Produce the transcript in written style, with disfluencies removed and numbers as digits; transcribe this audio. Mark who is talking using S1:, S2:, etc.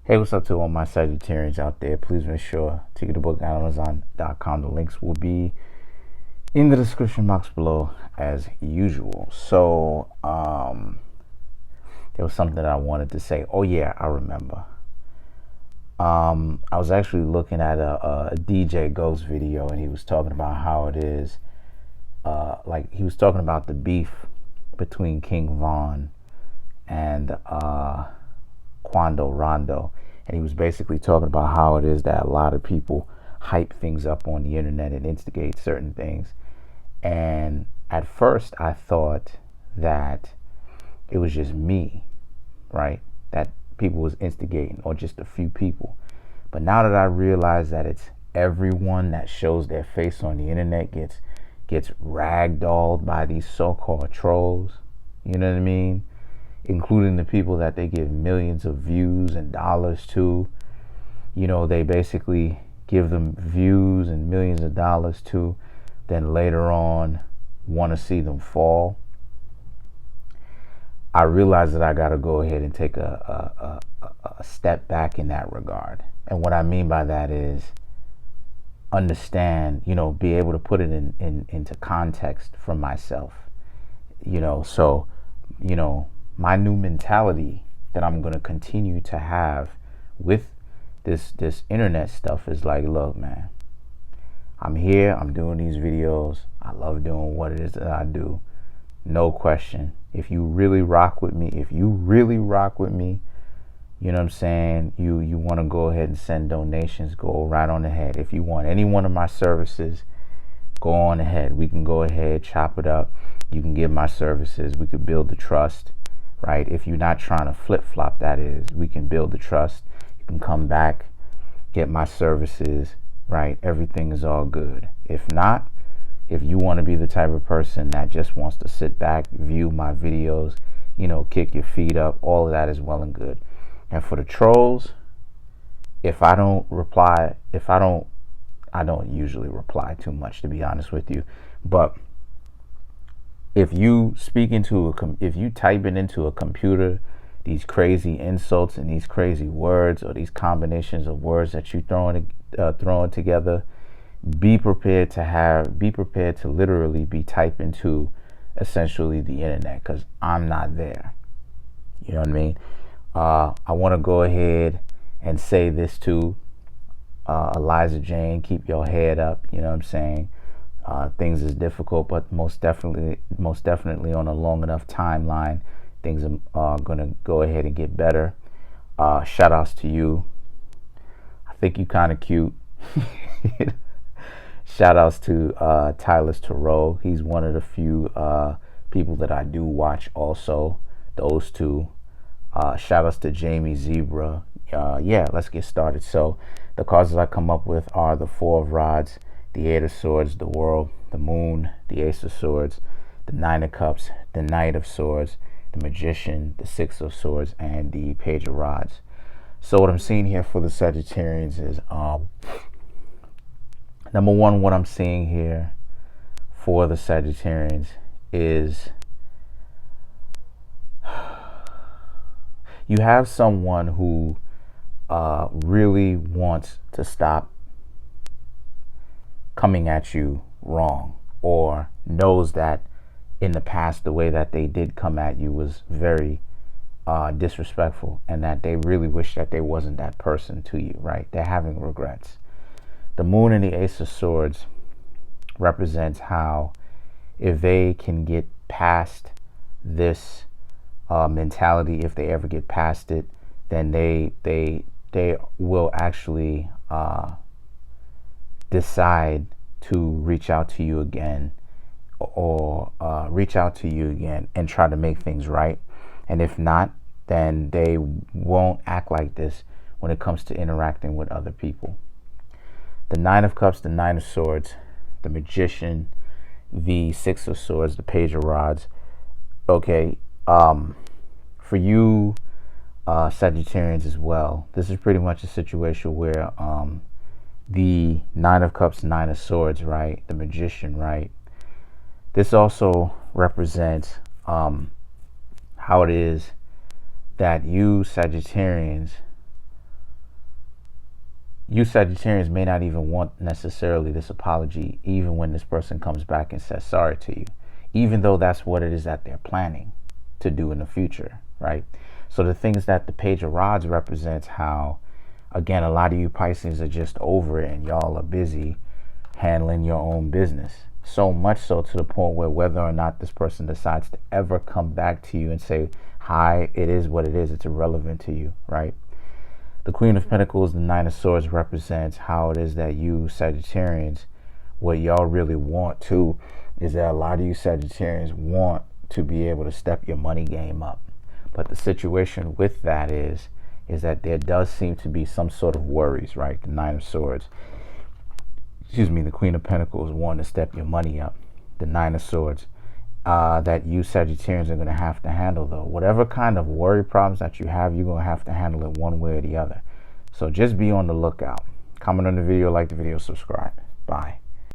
S1: Hey, what's up to all my Sagittarians out there? Please make sure to get the book at Amazon.com. The links will be in the description box below as usual. So, there was something that I wanted to say. Oh yeah, I remember. I was actually looking at a DJ Ghost video, and he was talking about how it is. Like he was talking about the beef between King Von and Quando Rondo, and he was basically talking about how it is that a lot of people hype things up on the internet and instigate certain things. And at first I thought that it was just me, right, that people was instigating, or just a few people. But now that I realize that it's everyone that shows their face on the internet gets ragdolled by these so-called trolls, you know what I mean, including the people that they give millions of views and dollars to. You know, they basically give them views and millions of dollars to, then later on want to see them fall. I realize that I got to go ahead and take a step back in that regard. And what I mean by that is understand, you know, be able to put it into context for myself. You know, so, you know, my new mentality that I'm going to continue to have with this internet stuff is like, look, man, I'm here, I'm doing these videos, I love doing what it is that I do, no question. If you really rock with me, you know what I'm saying, you want to go ahead and send donations, go right on ahead. If you want any one of my services, go on ahead. We can go ahead, chop it up. You can give my services, we could build the trust, right? If you're not trying to flip-flop, that is, we can build the trust. You can come back, get my services, right? Everything is all good. If not, if you want to be the type of person that just wants to sit back, view my videos, you know, kick your feet up, all of that is well and good. And for the trolls, if I don't reply, I don't usually reply too much, to be honest with you, but if you if you type it into a computer, these crazy insults and these crazy words, or these combinations of words that you throwing together, be prepared to literally be typed into essentially the internet, because I'm not there. You know what I mean? I want to go ahead and say this to Eliza Jane, keep your head up. You know what I'm saying? Things is difficult, but most definitely on a long enough timeline, things are gonna go ahead and get better. Shout outs to you. I think you kind of cute. Shout outs to Aquarius Tarot. He's one of the few people that I do watch also. Those two. Shout outs to Jamie Zebra. Yeah, let's get started. So the cards that I come up with are the Four of Rods, the Eight of Swords, the World, the Moon, the Ace of Swords, the Nine of Cups, the Knight of Swords, the Magician, the Six of Swords, and the Page of Rods. So what I'm seeing here for the Sagittarians is, number one, what I'm seeing here for the Sagittarians is you have someone who really wants to stop coming at you wrong, or knows that in the past the way that they did come at you was very disrespectful, and that they really wish that they wasn't that person to you, right? They're having regrets. The Moon and the Ace of Swords represents how, if they can get past this mentality, if they ever get past it, then they will actually decide to reach out to you again, or and try to make things right. And if not, then they won't act like this when it comes to interacting with other people. The Nine of Cups, the Nine of Swords, the Magician, the Six of Swords, the Page of Rods. Okay, for you Sagittarians as well, this is pretty much a situation where the Nine of Cups, Nine of Swords, right, the Magician, right, this also represents how it is that you Sagittarians you Sagittarians may not even want necessarily this apology, even when this person comes back and says sorry to you, even though that's what it is that they're planning to do in the future, right? So the things that the Page of Rods represents how, again, a lot of you Pisces are just over it and y'all are busy handling your own business. So much so to the point where whether or not this person decides to ever come back to you and say, hi, it is what it is, it's irrelevant to you, right? The Queen of Pentacles, the Nine of Swords represents how it is that you Sagittarians, what y'all really want too, is that a lot of you Sagittarians want to be able to step your money game up. But the situation with that is that there does seem to be some sort of worries, right? The Nine of Swords, excuse me, the Queen of Pentacles wanting to step your money up. The Nine of Swords, that you Sagittarians are going to have to handle, though. Whatever kind of worry problems that you have, you're going to have to handle it one way or the other. So just be on the lookout. Comment on the video, like the video, subscribe. Bye.